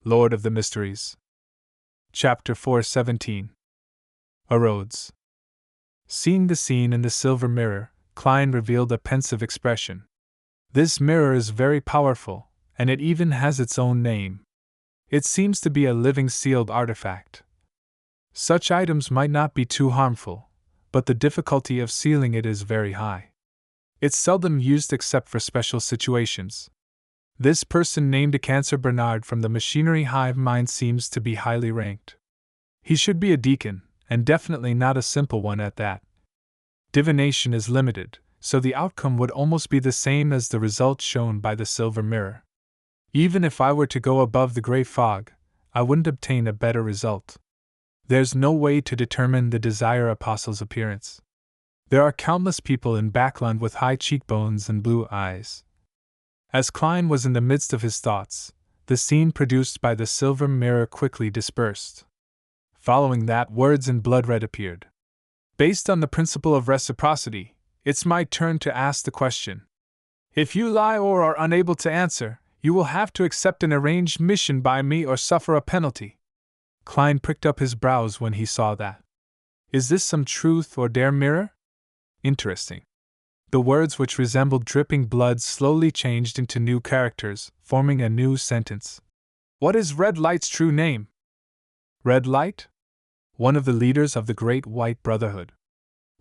Lord of the Mysteries. Chapter 4:17. Arrodes. Seeing the scene in the silver mirror, Klein revealed a pensive expression. This mirror is very powerful, and it even has its own name. It seems to be a living sealed artifact. Such items might not be too harmful, but the difficulty of sealing it is very high. It's seldom used except for special situations. This person named Cancer Bernard from the machinery hive mind seems to be highly ranked. He should be a deacon, and definitely not a simple one at that. Divination is limited, so the outcome would almost be the same as the result shown by the silver mirror. Even if I were to go above the gray fog, I wouldn't obtain a better result. There's no way to determine the desired apostle's appearance. There are countless people in Backland with high cheekbones and blue eyes. As Klein was in the midst of his thoughts, the scene produced by the silver mirror quickly dispersed. Following that, words in blood red appeared. Based on the principle of reciprocity, it's my turn to ask the question. If you lie or are unable to answer, you will have to accept an arranged mission by me or suffer a penalty. Klein pricked up his brows when he saw that. Is this some truth or dare mirror? Interesting. The words, which resembled dripping blood, slowly changed into new characters, forming a new sentence. What is Red Light's true name? Red Light? One of the leaders of the Great White Brotherhood.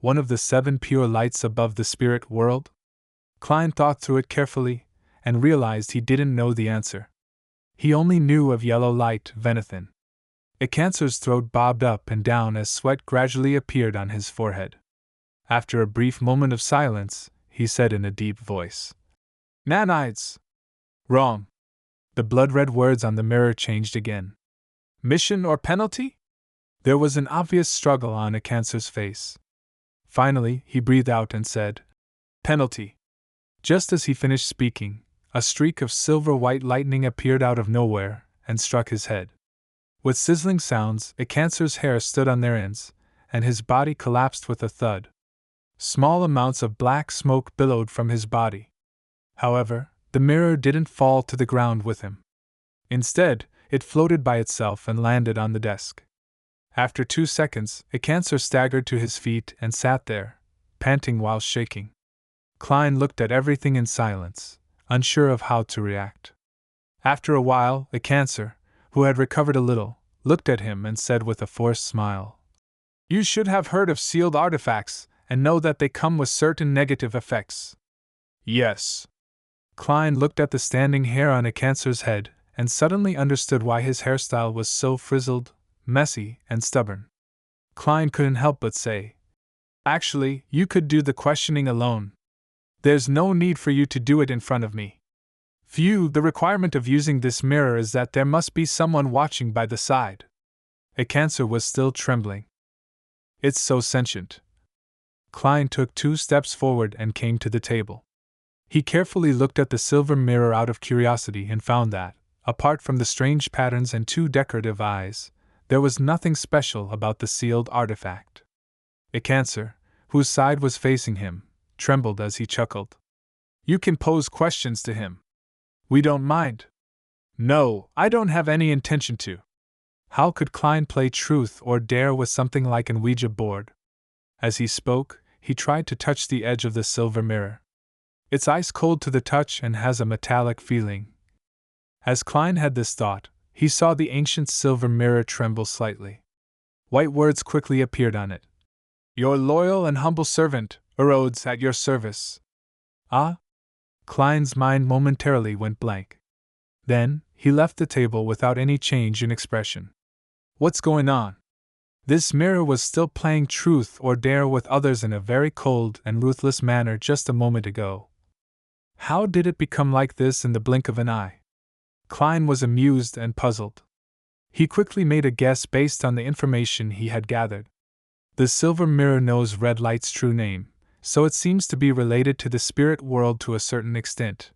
One of the 7 pure lights above the spirit world? Klein thought through it carefully, and realized he didn't know the answer. He only knew of Yellow Light, Venethin. Cancer's throat bobbed up and down as sweat gradually appeared on his forehead. After a brief moment of silence, he said in a deep voice, Nanides! Wrong. The blood-red words on the mirror changed again. Mission or penalty? There was an obvious struggle on Cancer's face. Finally, he breathed out and said, Penalty. Just as he finished speaking, a streak of silver-white lightning appeared out of nowhere and struck his head. With sizzling sounds, Cancer's hair stood on their ends, and his body collapsed with a thud. Small amounts of black smoke billowed from his body. However, the mirror didn't fall to the ground with him. Instead, it floated by itself and landed on the desk. After 2 seconds, Cancer staggered to his feet and sat there, panting while shaking. Klein looked at everything in silence, unsure of how to react. After a while, Cancer, who had recovered a little, looked at him and said with a forced smile, You should have heard of sealed artifacts, and know that they come with certain negative effects. Yes. Klein looked at the standing hair on Cancer's head, and suddenly understood why his hairstyle was so frizzled, messy, and stubborn. Klein couldn't help but say, Actually, you could do the questioning alone. There's no need for you to do it in front of me. The requirement of using this mirror is that there must be someone watching by the side. Cancer was still trembling. It's so sentient. Klein took 2 steps forward and came to the table. He carefully looked at the silver mirror out of curiosity and found that, apart from the strange patterns and 2 decorative eyes, there was nothing special about the sealed artifact. Cancer, whose side was facing him, trembled as he chuckled. You can pose questions to him. We don't mind. No, I don't have any intention to. How could Klein play truth or dare with something like an Ouija board? As he spoke, he tried to touch the edge of the silver mirror. It's ice cold to the touch and has a metallic feeling. As Klein had this thought, he saw the ancient silver mirror tremble slightly. White words quickly appeared on it. Your loyal and humble servant, Arrodes, at your service. Ah? Klein's mind momentarily went blank. Then, he left the table without any change in expression. What's going on? This mirror was still playing truth or dare with others in a very cold and ruthless manner just a moment ago. How did it become like this in the blink of an eye? Klein was amused and puzzled. He quickly made a guess based on the information he had gathered. The silver mirror knows Red Light's true name, so it seems to be related to the spirit world to a certain extent.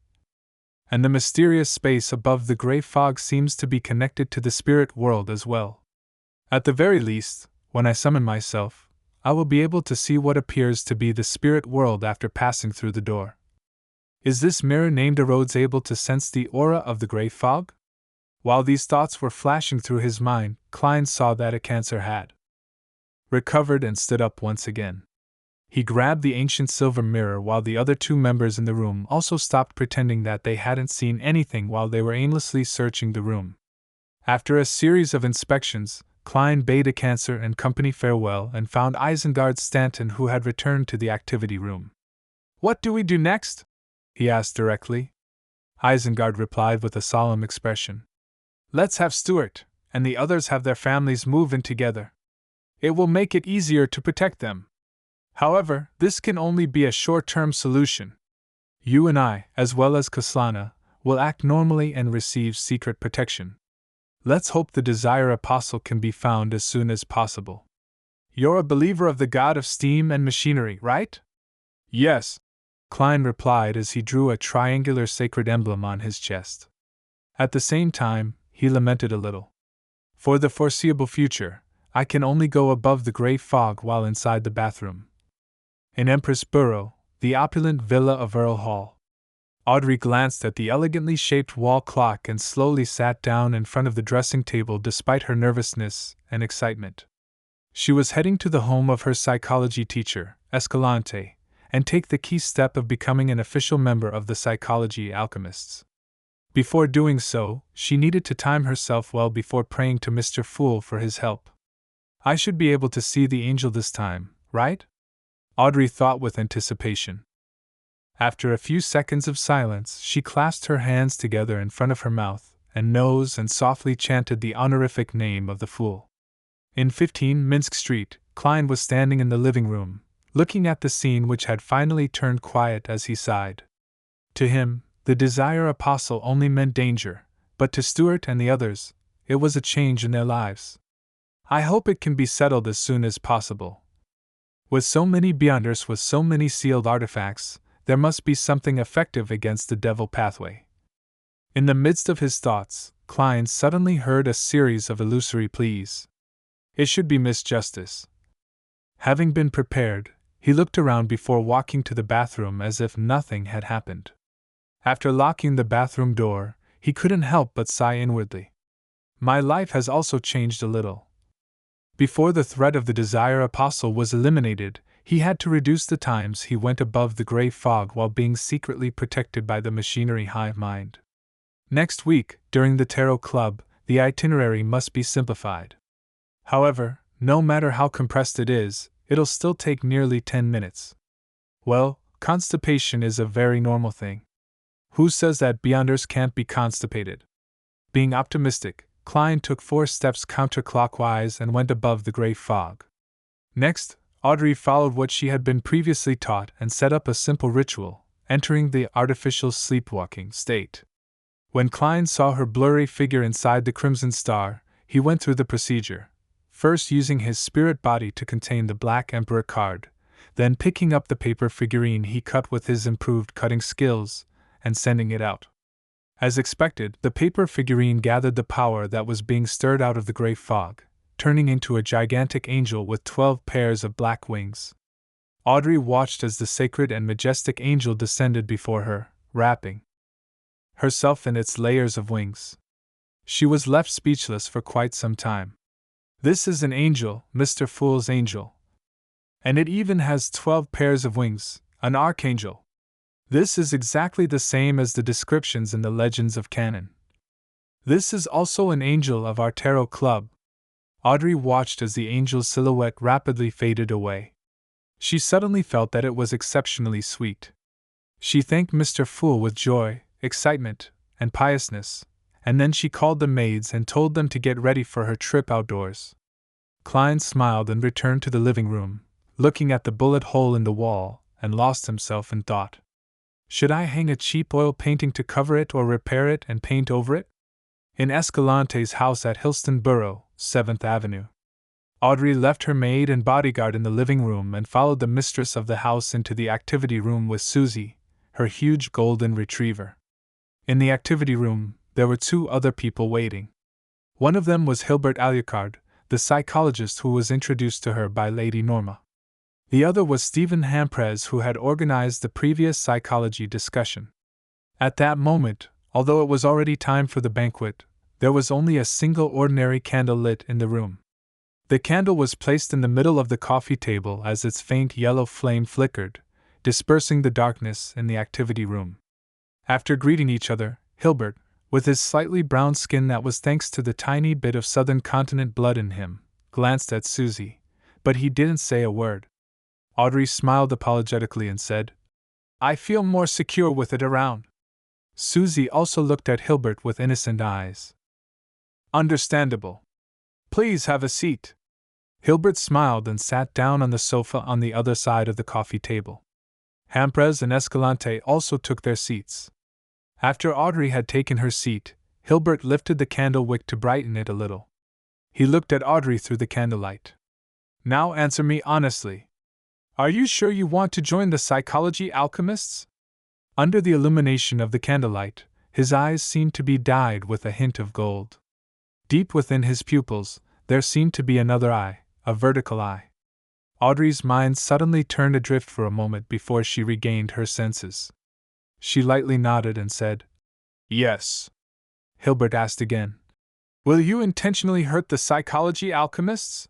And the mysterious space above the gray fog seems to be connected to the spirit world as well. At the very least, when I summon myself, I will be able to see what appears to be the spirit world after passing through the door. Is this mirror named Arrodes able to sense the aura of the gray fog? While these thoughts were flashing through his mind, Klein saw that a cancer had recovered and stood up once again. He grabbed the ancient silver mirror while the other two members in the room also stopped pretending that they hadn't seen anything while they were aimlessly searching the room. After a series of inspections, Klein bade a cancer and company farewell and found Isengard Stanton, who had returned to the activity room. "What do we do next?" he asked directly. Isengard replied with a solemn expression. "Let's have Stuart and the others have their families move in together. It will make it easier to protect them. However, this can only be a short-term solution. You and I, as well as Kaslana, will act normally and receive secret protection. Let's hope the Desire Apostle can be found as soon as possible." "You're a believer of the god of steam and machinery, right?" "Yes," Klein replied as he drew a triangular sacred emblem on his chest. At the same time, he lamented a little. "For the foreseeable future, I can only go above the gray fog while inside the bathroom." In Empress Borough, the opulent villa of Earl Hall, Audrey glanced at the elegantly shaped wall clock and slowly sat down in front of the dressing table despite her nervousness and excitement. She was heading to the home of her psychology teacher, Escalante, and take the key step of becoming an official member of the Psychology Alchemists. Before doing so, she needed to time herself well before praying to Mr. Fool for his help. "I should be able to see the angel this time, right?" Audrey thought with anticipation. After a few seconds of silence, she clasped her hands together in front of her mouth and nose and softly chanted the honorific name of the Fool. In 15 Minsk Street, Klein was standing in the living room, looking at the scene which had finally turned quiet as he sighed. To him, the Desire Apostle only meant danger, but to Stuart and the others, it was a change in their lives. "I hope it can be settled as soon as possible. With so many Beyonders with so many sealed artifacts, there must be something effective against the devil pathway." In the midst of his thoughts, Klein suddenly heard a series of illusory pleas. It should be Miss Justice. Having been prepared, he looked around before walking to the bathroom as if nothing had happened. After locking the bathroom door, he couldn't help but sigh inwardly. "My life has also changed a little." Before the threat of the Desire Apostle was eliminated, he had to reduce the times he went above the gray fog while being secretly protected by the machinery hive mind. Next week, during the Tarot Club, the itinerary must be simplified. However, no matter how compressed it is, it'll still take nearly 10 minutes. Well, constipation is a very normal thing. Who says that Beyonders can't be constipated? Being optimistic, Klein took 4 steps counterclockwise and went above the gray fog. Next, Audrey followed what she had been previously taught and set up a simple ritual, entering the artificial sleepwalking state. When Klein saw her blurry figure inside the Crimson Star, he went through the procedure, first using his spirit body to contain the Black Emperor card, then picking up the paper figurine he cut with his improved cutting skills, and sending it out. As expected, the paper figurine gathered the power that was being stirred out of the gray fog, turning into a gigantic angel with 12 pairs of black wings. Audrey watched as the sacred and majestic angel descended before her, wrapping herself in its layers of wings. She was left speechless for quite some time. "This is an angel, Mr. Fool's angel. And it even has 12 pairs of wings, an archangel. This is exactly the same as the descriptions in the legends of canon. This is also an angel of our Tarot Club." Audrey watched as the angel's silhouette rapidly faded away. She suddenly felt that it was exceptionally sweet. She thanked Mr. Fool with joy, excitement, and piousness, and then she called the maids and told them to get ready for her trip outdoors. Klein smiled and returned to the living room, looking at the bullet hole in the wall, and lost himself in thought. Should I hang a cheap oil painting to cover it or repair it and paint over it? In Escalante's house at Hillston Borough, 7th Avenue. Audrey left her maid and bodyguard in the living room and followed the mistress of the house into the activity room with Susie, her huge golden retriever. In the activity room, there were 2 other people waiting. One of them was Hilbert Alucard, the psychologist who was introduced to her by Lady Norma. The other was Stephen Hamprez, who had organized the previous psychology discussion. At that moment, although it was already time for the banquet, There was only a single ordinary candle lit in the room. The candle was placed in the middle of the coffee table as its faint yellow flame flickered, dispersing the darkness in the activity room. After greeting each other, Hilbert, with his slightly brown skin that was thanks to the tiny bit of southern continent blood in him, glanced at Susie, but he didn't say a word. Audrey smiled apologetically and said, "I feel more secure with it around." Susie also looked at Hilbert with innocent eyes. "Understandable. Please have a seat." Hilbert smiled and sat down on the sofa on the other side of the coffee table. Hampres and Escalante also took their seats. After Audrey had taken her seat, Hilbert lifted the candle wick to brighten it a little. He looked at Audrey through the candlelight. "Now answer me honestly. Are you sure you want to join the psychology alchemists?" Under the illumination of the candlelight, his eyes seemed to be dyed with a hint of gold. Deep within his pupils, there seemed to be another eye, a vertical eye. Audrey's mind suddenly turned adrift for a moment before she regained her senses. She lightly nodded and said, "Yes." Hilbert asked again, "Will you intentionally hurt the psychology alchemists?"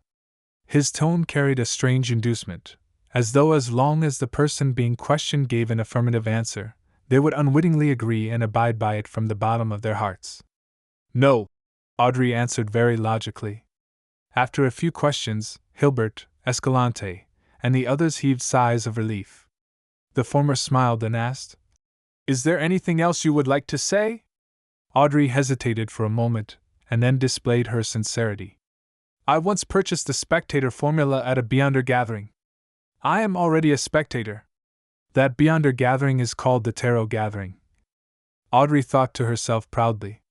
His tone carried a strange inducement, as though as long as the person being questioned gave an affirmative answer, they would unwittingly agree and abide by it from the bottom of their hearts. "No," Audrey answered very logically. After a few questions, Hilbert, Escalante, and the others heaved sighs of relief. The former smiled and asked, "Is there anything else you would like to say?" Audrey hesitated for a moment, and then displayed her sincerity. "I once purchased the Spectator formula at a Beyonder gathering. I am already a Spectator. That Beyonder gathering is called the Tarot Gathering." Audrey thought to herself proudly,